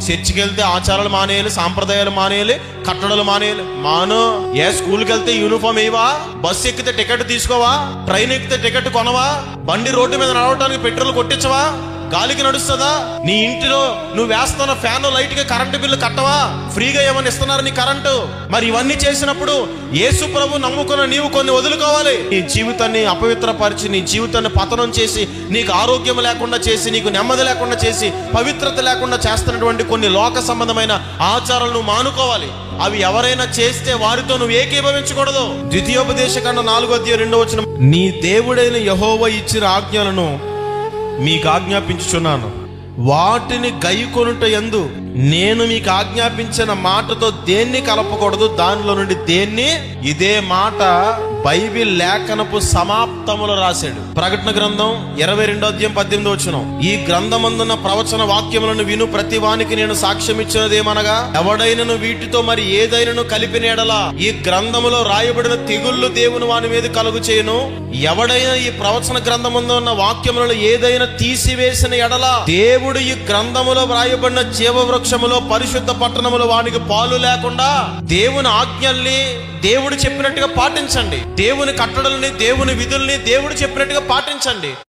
చర్చికి వెళ్తే ఆచారాలు మానేయాలి, సాంప్రదాయాలు మానేయాలి, కట్టడలు మానేయాలి. స్కూల్కి వెళ్తే యూనిఫామ్ వేయవా? బస్సు ఎక్కితే టికెట్ తీసుకోవా? ట్రైన్ ఎక్కితే టికెట్ కొనవా? బండి రోడ్డు మీద నడవడానికి పెట్రోల్ కొట్టించవా? గాలికి నడుస్తుందా? నీ ఇంటిలో నువ్వు వేస్తున్న ఫ్యాన్ లైట్ కి కరెంటు బిల్లు కట్టవా? ఫ్రీగా ఏమని ఇస్తున్నారు నీ కరెంటు? మరి ఇవన్నీ చేసినప్పుడు యేసు ప్రభు నమ్ముకున్న నీవు కొన్ని వదులుకోవాలి. నీ జీవితాన్ని అపవిత్రపరిచి, నీ జీవితాన్ని పతనం చేసి, నీకు ఆరోగ్యం లేకుండా చేసి, నీకు నెమ్మది లేకుండా చేసి, పవిత్రత లేకుండా చేస్తున్నటువంటి కొన్ని లోక సంబంధమైన ఆచారాలను మానుకోవాలి. అవి ఎవరైనా చేస్తే వారితో నువ్వు ఏకీభవించకూడదు. ద్వితీయోపదేశకాండం 4:2 నీ దేవుడైన యెహోవా ఇచ్చిన ఆజ్ఞలను మీకు ఆజ్ఞాపించుచున్నాను, వాటిని గైకొనుట యందు నేను మీకు ఆజ్ఞాపించిన మాటతో దేన్ని కలపకూడదు, దానిలో నుండి దేన్ని. ఇదే మాట బైబిల్ లేఖనపు సమాప్తములో రాశాడు. ప్రకటన గ్రంథం 22:18 ఈ గ్రంథమందున్న ప్రవచన వాక్యములను విను ప్రతి వానికి నేను సాక్ష్యం ఇచ్చినదేమనగా, ఎవడైనను వీటితో మరి ఏదైనను కలిపిన ఎడల ఈ గ్రంథములో రాయబడిన తెగుళ్ళు దేవుని వాని మీద కలుగు చేయును. ఎవడైనా ఈ ప్రవచన గ్రంథమందు ఉన్న వాక్యములను ఏదైనా తీసివేసిన ఎడల దేవుడు ఈ గ్రంథములో రాయబడిన జీవవృక్షములో పరిశుద్ధ పట్టణములో వానికి పాలు లేకుండా. దేవుని ఆజ్ఞల్ని దేవుడు చెప్పినట్టుగా పాటించండి. దేవుని కట్టడల్ని, దేవుని విధుల్ని దేవుడు చెప్పినట్టుగా పాటించండి.